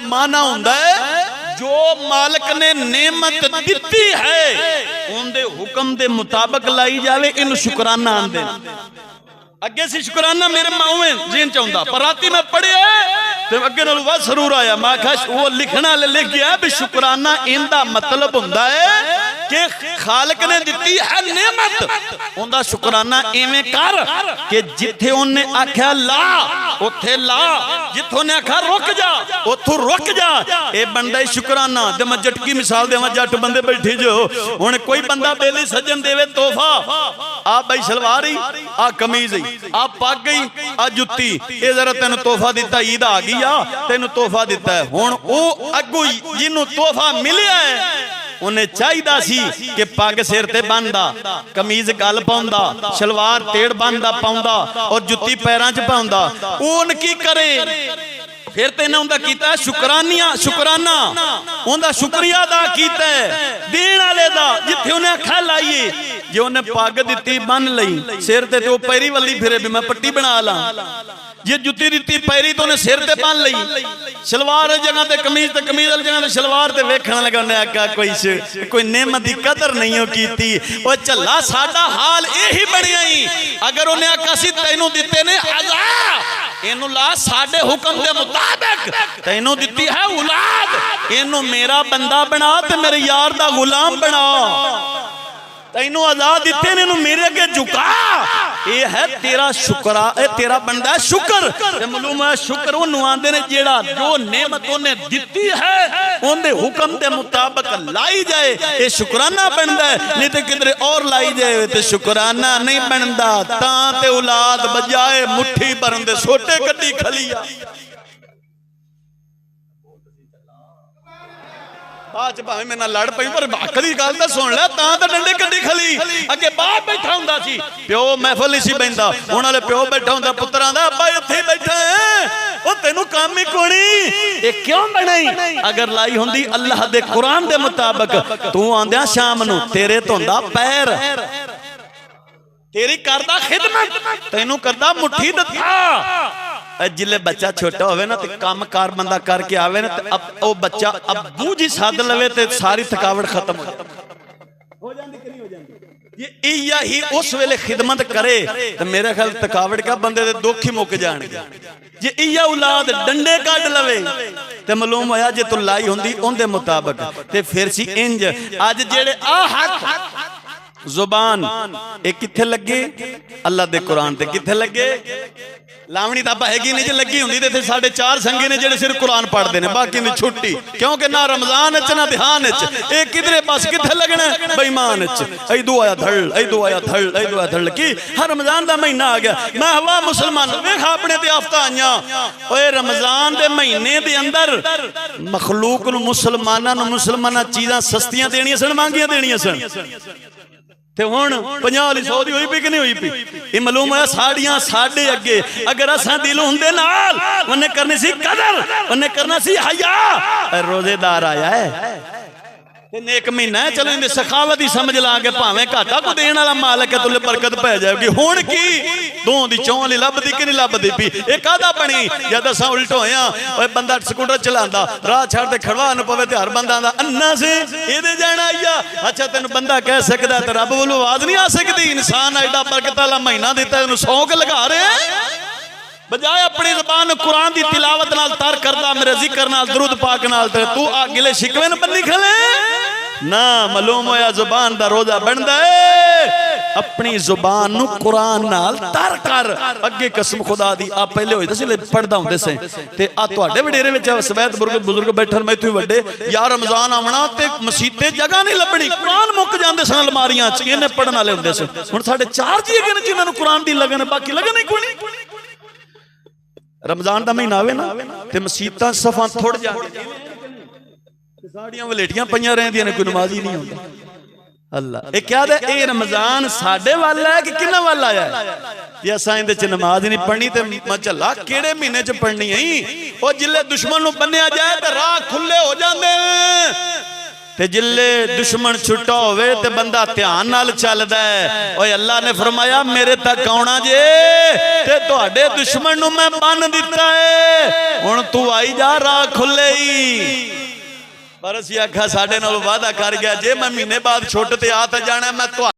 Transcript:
माना हुंदा है जो मालिक ने नेमत दिती है उनके हुक्म के मुताबिक लाई जाए, इन शुकराना आंदे। अगे सी शुकराना मेरे मावे जीन चाहता, पर राती मैं पढ़िया तो अगे नालों वध जरूर आया। मैं आख्या वो लिखना लिख गया भी शुकराना इनका मतलब हुंदा है कि खालिक ने दिती है नेमत, उनका शुकराना इवें कर कि जिथे उन्हें आख्या ला उथे ला, जिथों ने आख्या रुक जा उथों रुक जा। ये बनदा शुकराना। ते मैं जटकी मिसाल देवां, जट बंदे बैठे जो हुण कोई बंदा बेली सज्जन देवे तोहफा, आ बई सलवार ही, आ कमीज ही, आ पग ही, आ जुत्ती, ये जरा तेन तोहफा दिता, ईद आ गई आ तेन तोहफा दिता है। हुण ओ अगू जिन्हों तोहफा मिलिया है उन्हें चाहिदा सी कि पग सिर ते बंदा, कमीज गल पाउंदा, सलवार तेड़ बंदा पाउंदा और जुत्ती पैरां च पाउंदा। उन की करे फिर तो इन्हें उनका कीता शुकरानिया, शुकराना उनका शुक्रिया अदा कीता देण वाले दा, जिथे उन्हें अखा लाइए। जो उन्हें पग दी बन लई सिर ते वो पैरी वाली फिरे भी मैं पट्टी बना ला, जे जुत्ती दी पैरी तो उन्हें सिर ते बन लई, सलवार जगह ते कमीज ते कमीज वाली जगह ते सलवार ते वेखण लगा। उन्हें आख्या कोई नेमत की कदर नहीं हो कीती। ओ झल्ला साडा हाल यही बनिया ही। अगर उन्हें आख्या सी तैनूं दिते ने आज़ाद, इनू ला साडे हुक्म के मुताबिक, तैनू दिती है औलाद, इनू मेरा बंदा बना ते मेरे यार दा गुलाम बना। तैनू आजाद दिते ने, मेरे अगे झुका, ये है तेरा शुक्रा, तेरा बंदा शुक्र। मालूम है शुक्र उन्होंने आंदे ने जेड़ा जो नेमत उन्हें दिती है उनके हुक्म के मुताबिक लाई जाए, ये शुकराना बनता है। नहीं तो किधरे और लाई जाए तो शुकराना नहीं बनता। तां ते औलाद बजाए मुट्ठी भरन दे सोटे कड्डी खलिया। बाद भावे मेरे नाल लड़ पई पर अकली गल तां सुन लै, तां तां डंडे कड्डी खली। अगे बाप बैठा हुंदा सी, प्यो महफिल नहीं सी बैठा, हुण वाले प्यो बैठा हुंदा पुत्तरां दा, अब्बा इत्थे बैठा है, ओ तैनूं काम ही कोनी। ये क्यों बनाई? अगर लाई हुंदी अल्लाह दे कुरान दे मुताबिक, तू आंदियां शाम नूं तेरे धोंदा पैर, तेरी करदा खिदमत, तैनूं करदा मुट्ठी दत्ता। जिले बच्चा छोटा होवे ना तो काम कार बंदा करके आवे ना तो वो बच्चा अब्बू जी सद लवे तो सारी थकावट खत्म हो जाती कि नहीं हो जाती। ये इया ही उस वेले खिदमत करे तो मेरे ख्याल थकावट का बंदे दे दुख ही मुक जाणगे। जे इया औलाद डंडे कढ लवे तो मालूम होया जे तू लाई हुंदी उनदे मुताबिक ते फिर सी इंज। अज जेड़े आ हक जुबान ये किथे लगे? अल्लाह दे कुरान ते किथे लगे? लावणी तां हैगी नहीं, जे लगी हुंदी ते साढ़े 4 संगे ने जेड़े सिर्फ कुरान पढ़ते हैं, बाकी दी छुट्टी, क्योंकि ना रमजान च ना ध्यान च। ये किधरे बस किथे लगना बेईमान च। ऐदू आया धड़, ऐदू आया धड़, ऐदू आया धड़ की हर रमजान का महीना आ गया। मैं हवा मुसलमान वेख अपने ते आफता आईयां। ओए रमजान के महीने के अंदर मखलूक नूं मुसलमाना चीज़ां सस्तियां देनियां सन, महंगियां देनियां सन। ते हुण 50 वाली 100 दी होई पई कि नहीं होई पई? ये मालूम है साड़ियां साडे अगे अगर असां दिल हुंदे नाल उन्हें करनी सी कदर, उन्हें करना सी हया। रोजेदार आया है ते नेक महीना है, चलो इन्हें सखावत ही समझ ला के भावें घाटा को देने वाला मालिक है, तुले बरकत पै जाएगी। हुण की दो दी चौं वाली लभदी कि नहीं लभदी पई? ये कादा बनी? जद असां उल्ट होया, ओए बंदा स्कूटर चलांदा राह छड़ ते खड़वा न पवे ते हर बंदा दा अन्ना से इहदे जाना आईया। अच्छा तेन बंदा कह सकदा ते रब वालों आवाज नहीं आ सकदी? इंसान एडा बरकत वाला महीना दिता, इहनूं सौंक लगा रहे बजाय अपनी ज़बान कुरान की तिलावत नाल तर करदा, मेरे जिक्र नाल दरूद पाक नाल, ते तू आ गिले शिकवे न बन्नी खले ना। मालूम होया जुबान दा रोजा बनदा है। अपनी जुबान नू कुरान नाल तर कर। अगे कसम खुदा दी आ पहले होई दस पढ़दा हुंदे से ते आ तुहाडे वडेरे विच सवैत बुजुर्ग बैठन मैं इत्थे वड्डे यार रमजान आवना ते मसीते जगह नहीं लभणी, कुरान मुक जांदे सन अलमारियां च, इन्हें पढ़न वाले हुंदे सन। हुण साडे 4 जी अगे ने जिन्हां नू कुरान दी लगन, बाकी लगन ही कोई नहीं। रमजान का महीना आवे ना ते मसीतां सफा थोड़ जांदी, साड़ियां वलेटियां पईयां रहंदियां ने, कोई नमाज ही नहीं होंदा। अल्लाह ये क्या दे? ये रमजान साडे वाल है कि किन्ना वाल आया है? जे असां इहदे च नमाज नहीं पढ़नी ते मझला किहड़े महीने च पढ़नी है? ओ जिले दुश्मन नूं बन्निया जाए ते राह खुले हो जांदे ते जिले दुश्मन छुट्टा होवे ते बंदा ध्यान नाल चलदा है। ओए अल्लाह ने फरमाया मेरे तक आउणा जे ते तुहाडे दुश्मन नूं मैं बन दिता है, हुण तू आई जा राह खुले ही। पर असीं आखा साडे नाल वादा कर गया जे मैं महीने बाद छुट ते आ तां जाना मैं